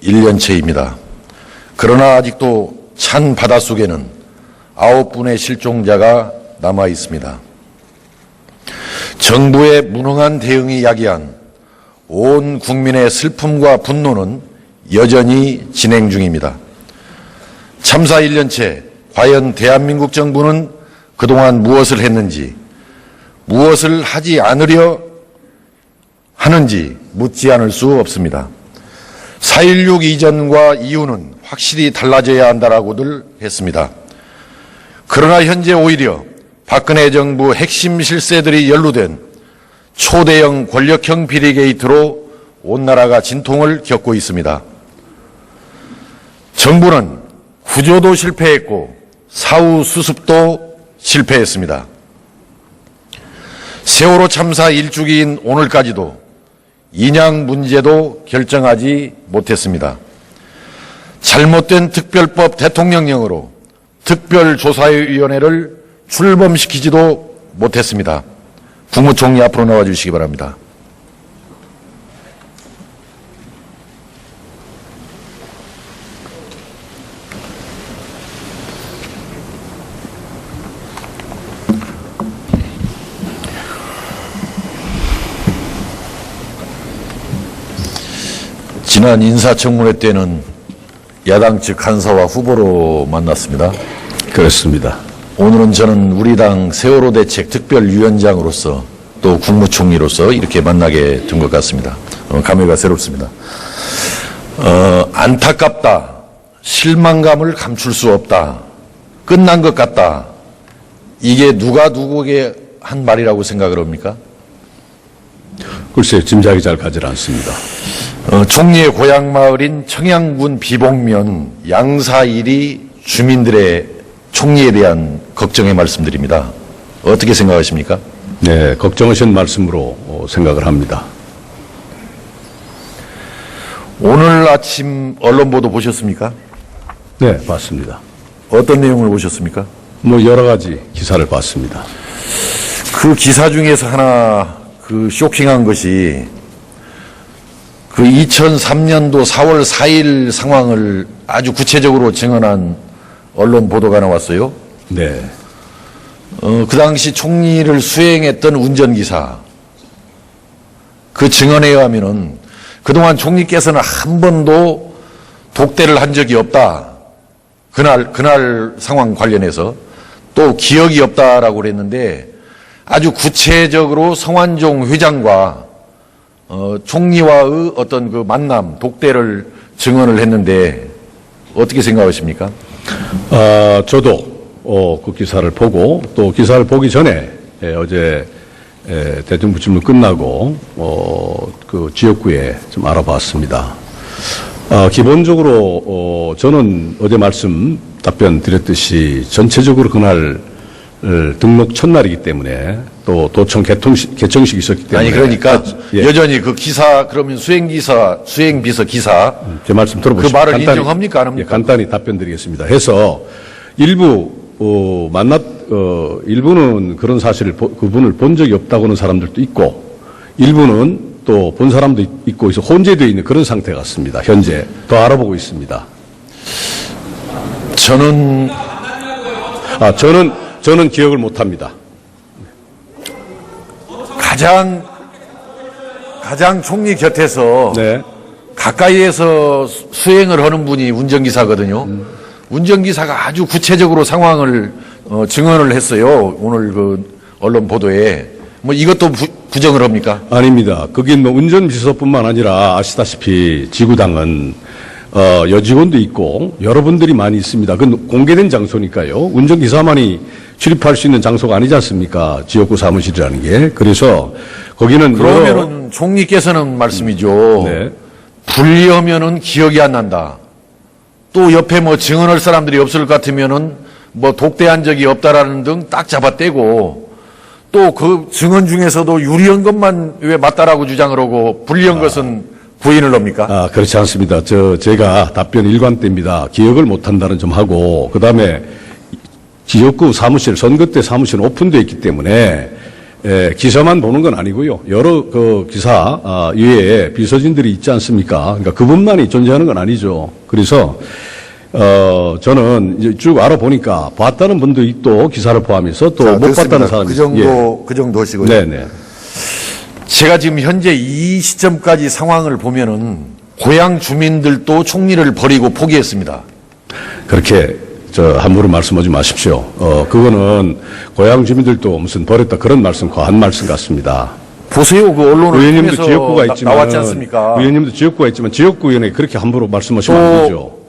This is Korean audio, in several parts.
1년째입니다. 그러나 아직도 찬 바닷속에는 9분의 실종자가 남아 있습니다. 정부의 무능한 대응이 야기한 온 국민의 슬픔과 분노는 여전히 진행 중입니다. 참사 1년째 과연 대한민국 정부는 그동안 무엇을 했는지, 무엇을 하지 않으려 하는지 묻지 않을 수 없습니다. 4.16 이전과 이후는 확실히 달라져야 한다라고들 했습니다. 그러나 현재 오히려 박근혜 정부 핵심 실세들이 연루된 초대형 권력형 비리 게이트로 온 나라가 진통을 겪고 있습니다. 정부는 구조도 실패했고 사후 수습도 실패했습니다. 세월호 참사 1주기인 오늘까지도 인양 문제도 결정하지 못했습니다. 잘못된 특별법 대통령령으로 특별조사위원회를 출범시키지도 못했습니다. 국무총리 앞으로 나와주시기 바랍니다. 지난 인사청문회 때는 야당 측 간사와 후보로 만났습니다. 그렇습니다. 오늘은 저는 우리 당 세월호 대책 특별위원장으로서 또 국무총리로서 이렇게 만나게 된 것 같습니다. 감회가 새롭습니다. 안타깝다, 실망감을 감출 수 없다, 끝난 것 같다. 이게 누가 누구에게 한 말이라고 생각을 합니까? 글쎄, 짐작이 잘 가지 않습니다. 총리의 고향 마을인 청양군 비봉면 양사일이 주민들의 총리에 대한 걱정의 말씀드립니다. 어떻게 생각하십니까? 네, 걱정하신 말씀으로 생각을 합니다. 오늘 아침 언론 보도 보셨습니까? 네, 봤습니다. 어떤 내용을 보셨습니까? 여러 가지 기사를 봤습니다. 그 기사 중에서 하나 쇼킹한 것이 2003년도 4월 4일 상황을 아주 구체적으로 증언한 언론 보도가 나왔어요. 네. 그 당시 총리를 수행했던 운전기사, 그 증언에 의하면은 그동안 총리께서는 한 번도 독대를 한 적이 없다. 그날 상황 관련해서 또 기억이 없다라고 그랬는데 아주 구체적으로 성완종 회장과 총리와의 어떤 그 만남, 독대를 증언을 했는데 어떻게 생각하십니까? 저도 그 기사를 보고 또 기사를 보기 전에 어제 대통령 질문 끝나고 그 지역구에 좀 알아봤습니다. 기본적으로 저는 어제 답변 드렸듯이 전체적으로 그날 등록 첫날이기 때문에 또 도청 개청식이 있었기 때문에. 아니, 그러니까 여전히 그 기사, 그러면 수행비서 기사. 제 말씀 들어보시죠. 그 말을 인정합니까? 안 합니까? 간단히 답변 드리겠습니다. 해서 일부는 그런 사실을, 그분을 본 적이 없다고 하는 사람들도 있고, 일부는 또 본 사람도 있고 해서 혼재되어 있는 그런 상태 같습니다. 현재. 더 알아보고 있습니다. 저는 기억을 못 합니다. 가장 총리 곁에서 네. 가까이에서 수행을 하는 분이 운전기사거든요. 운전기사가 아주 구체적으로 상황을 증언을 했어요. 오늘 그 언론 보도에. 이것도 부정을 합니까? 아닙니다. 거긴 운전비서뿐만 아니라 아시다시피 지구당은 여직원도 있고 여러분들이 많이 있습니다. 그건 공개된 장소니까요. 운전기사만이 출입할 수 있는 장소가 아니지 않습니까? 지역구 사무실이라는 게. 그래서 거기는 그러면은 총리께서는 말씀이죠. 네. 분리하면은 기억이 안 난다. 또 옆에 증언할 사람들이 없을 것 같으면은 독대한 적이 없다라는 등 딱 잡아떼고 또 그 증언 중에서도 유리한 것만 왜 맞다라고 주장을 하고 불리한 것은 부인을 합니까? 그렇지 않습니다. 제가 답변 일관됩니다. 기억을 못 한다는 점 하고, 그 다음에 지역구 사무실, 선거 때 사무실은 오픈되어 있기 때문에 기사만 보는 건 아니고요. 여러 그 기사 위에 비서진들이 있지 않습니까? 그러니까 그분만이 존재하는 건 아니죠. 그래서 저는 이제 쭉 알아보니까 봤다는 분들이 또 기사를 포함해서 또 못 봤다는 사람이 그 정도시고요. 네네. 제가 지금 현재 이 시점까지 상황을 보면은 고향 주민들도 총리를 버리고 포기했습니다. 그렇게 함부로 말씀하지 마십시오. 그거는 고향 주민들도 무슨 버렸다 그런 말씀 과한 말씀 같습니다. 보세요, 그 언론을 의원님도 통해서 지역구가 있지만 나왔지 않습니까? 의원님도 지역구가 있지만 지역구 의원에 그렇게 함부로 말씀하시면 안 되죠.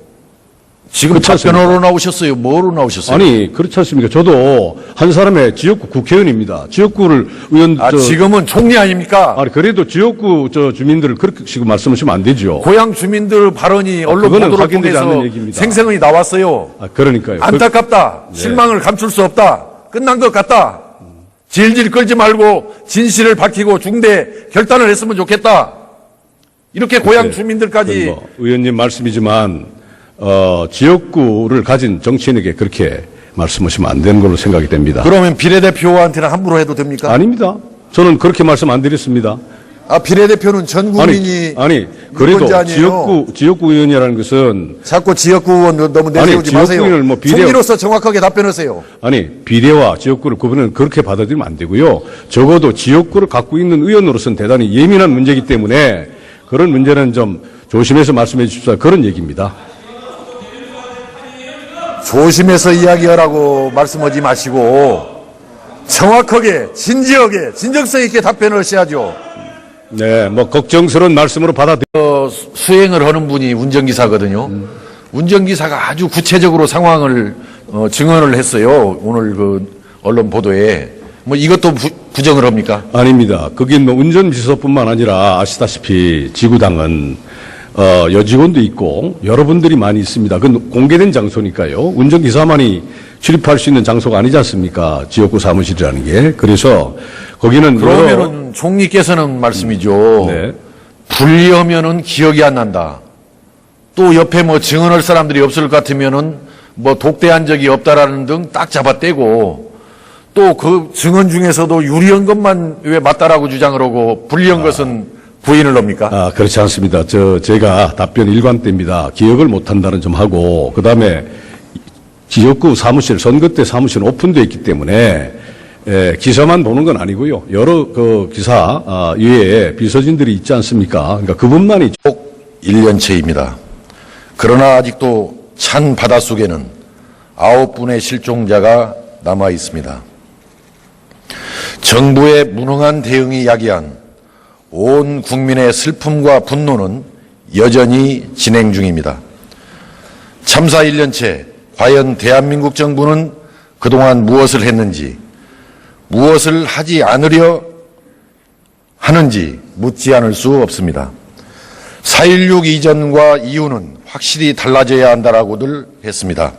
지금 답변으로 나오셨어요? 뭐로 나오셨어요? 아니 그렇지 않습니까? 저도 한 사람의 지역구 국회의원입니다. 지역구를 의원 지금은 총리 아닙니까? 아니 그래도 지역구 주민들을 그렇게 지금 말씀하시면 안 되죠. 고향 주민들 발언이 언론 그거는 보도를 확인되지 통해서 않는 얘기입니다. 생생히 나왔어요. 그러니까요. 안타깝다. 실망을 감출 수 없다. 끝난 것 같다. 질질 끌지 말고 진실을 밝히고 중대 결단을 했으면 좋겠다. 이렇게 고향 주민들까지 의원님 말씀이지만 지역구를 가진 정치인에게 그렇게 말씀하시면 안 되는 걸로 생각이 됩니다. 그러면 비례대표한테는 함부로 해도 됩니까? 아닙니다. 저는 그렇게 말씀 안 드렸습니다. 비례대표는 전 국민이 그래도 유권자 아니에요? 지역구 의원이라는 것은 자꾸 지역구 의원 너무 내세우지 마세요. 총리로서 정확하게 답변하세요. 비례와 지역구를 구분은 그렇게 받아들이면 안 되고요. 적어도 지역구를 갖고 있는 의원으로서는 대단히 예민한 문제이기 때문에 그런 문제는 좀 조심해서 말씀해 주십사 그런 얘기입니다. 조심해서 이야기하라고 말씀하지 마시고 정확하게 진지하게 진정성 있게 답변을 하셔야죠. 네, 걱정스러운 말씀으로 수행을 하는 분이 운전기사거든요. 운전기사가 아주 구체적으로 상황을 증언을 했어요. 오늘 그 언론 보도에. 이것도 부정을 합니까? 아닙니다. 거긴 운전비서뿐만 아니라 아시다시피 지구당은 여직원도 있고 여러분들이 많이 있습니다. 그건 공개된 장소니까요. 운전기사만이 출입할 수 있는 장소가 아니지 않습니까? 지역구 사무실이라는 게. 그래서 거기는 그러면은 총리께서는 말씀이죠. 네. 분리하면은 기억이 안 난다. 또 옆에 증언할 사람들이 없을 것 같으면은 독대한 적이 없다라는 등 딱 잡아떼고 또 그 증언 중에서도 유리한 것만 왜 맞다라고 주장을 하고 불리한 것은 부인을 합니까? 그렇지 않습니다. 제가 답변 일관됩니다. 기억을 못한다는 점 하고, 그 다음에 지역구 사무실, 선거 때 사무실은 오픈되어 있기 때문에, 기사만 보는 건 아니고요. 여러 그 기사 위에 비서진들이 있지 않습니까? 그러니까 그분만이. 꼭 1년째입니다. 그러나 아직도 찬 바닷속에는 9분의 실종자가 남아 있습니다. 정부의 무능한 대응이 야기한 온 국민의 슬픔과 분노는 여전히 진행 중입니다. 참사 1년째 과연 대한민국 정부는 그동안 무엇을 했는지, 무엇을 하지 않으려 하는지 묻지 않을 수 없습니다. 4.16 이전과 이후는 확실히 달라져야 한다라고들 했습니다.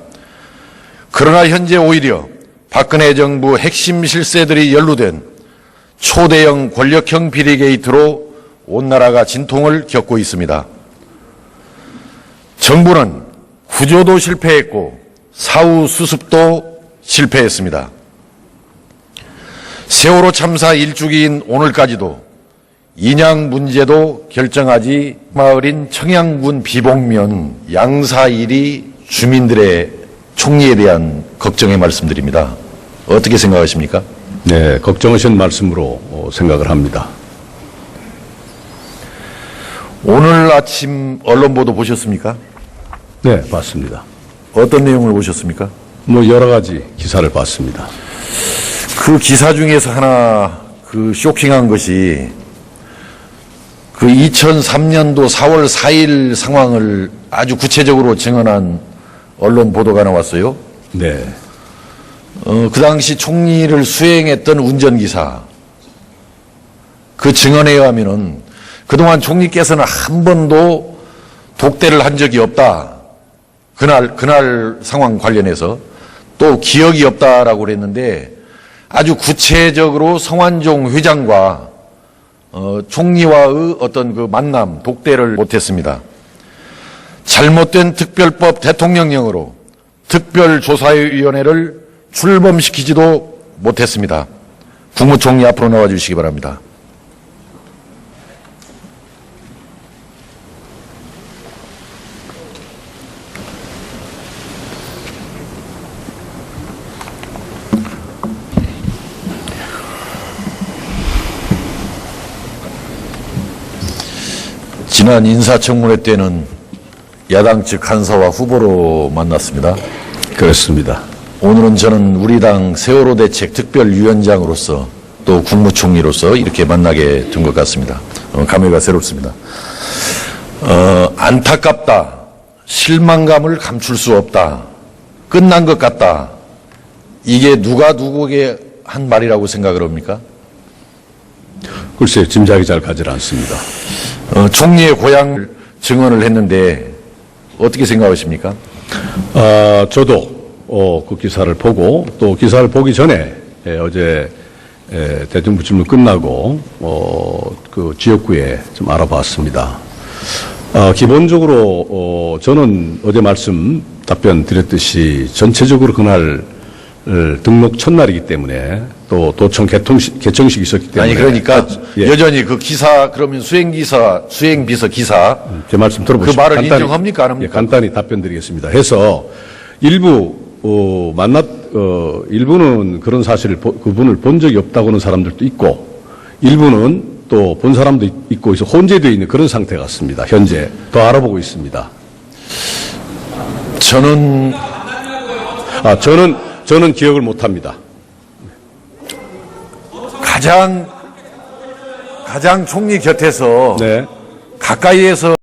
그러나 현재 오히려 박근혜 정부 핵심 실세들이 연루된 초대형 권력형 비리 게이트로 온 나라가 진통을 겪고 있습니다. 정부는 구조도 실패했고 사후 수습도 실패했습니다. 세월호 참사 1주기인 오늘까지도 인양 문제도 결정하지 마을인 청양군 비봉면 양사일이 주민들의 총리에 대한 걱정의 말씀드립니다. 어떻게 생각하십니까? 네, 걱정하신 말씀으로 생각을 합니다. 오늘 아침 언론 보도 보셨습니까? 네, 봤습니다. 어떤 내용을 보셨습니까? 여러 가지 기사를 봤습니다. 그 기사 중에서 하나 쇼킹한 것이 2003년도 4월 4일 상황을 아주 구체적으로 증언한 언론 보도가 나왔어요. 네. 그 당시 총리를 수행했던 운전기사 그 증언에 의하면은 그동안 총리께서는 한 번도 독대를 한 적이 없다. 그날 상황 관련해서 또 기억이 없다라고 그랬는데 아주 구체적으로 성완종 회장과 총리와의 어떤 그 만남, 독대를 못했습니다. 잘못된 특별법 대통령령으로 특별조사위원회를 출범시키지도 못했습니다. 국무총리 앞으로 나와 주시기 바랍니다. 지난 인사청문회 때는 야당 측 간사와 후보로 만났습니다. 그렇습니다. 오늘은 저는 우리 당 세월호 대책 특별위원장으로서 또 국무총리로서 이렇게 만나게 된 것 같습니다. 감회가 새롭습니다. 안타깝다. 실망감을 감출 수 없다. 끝난 것 같다. 이게 누가 누구에게 한 말이라고 생각을 합니까? 글쎄요, 짐작이 잘 가지 않습니다. 총리의 고향을 증언을 했는데 어떻게 생각하십니까? 저도 그 기사를 보고 또 기사를 보기 전에 어제 대통령 질문 끝나고 그 지역구에 좀 알아봤습니다. 기본적으로 저는 어제 말씀 답변 드렸듯이 전체적으로 그날 등록 첫날이기 때문에 또 도청 개청식이 있었기 때문에 아니 그러니까 예. 여전히 그 기사 그러면 수행비서 기사 제 말씀 들어보시죠. 그 말을 인정합니까? 안 합니까? 예, 간단히 답변드리겠습니다. 해서 일부 일부는 그런 사실을 그분을 본 적이 없다고 하는 사람들도 있고 일부는 또 본 사람도 있고 그래서 혼재되어 있는 그런 상태 같습니다. 현재 더 알아보고 있습니다. 저는 저는 기억을 못합니다. 가장 총리 곁에서 네. 가까이에서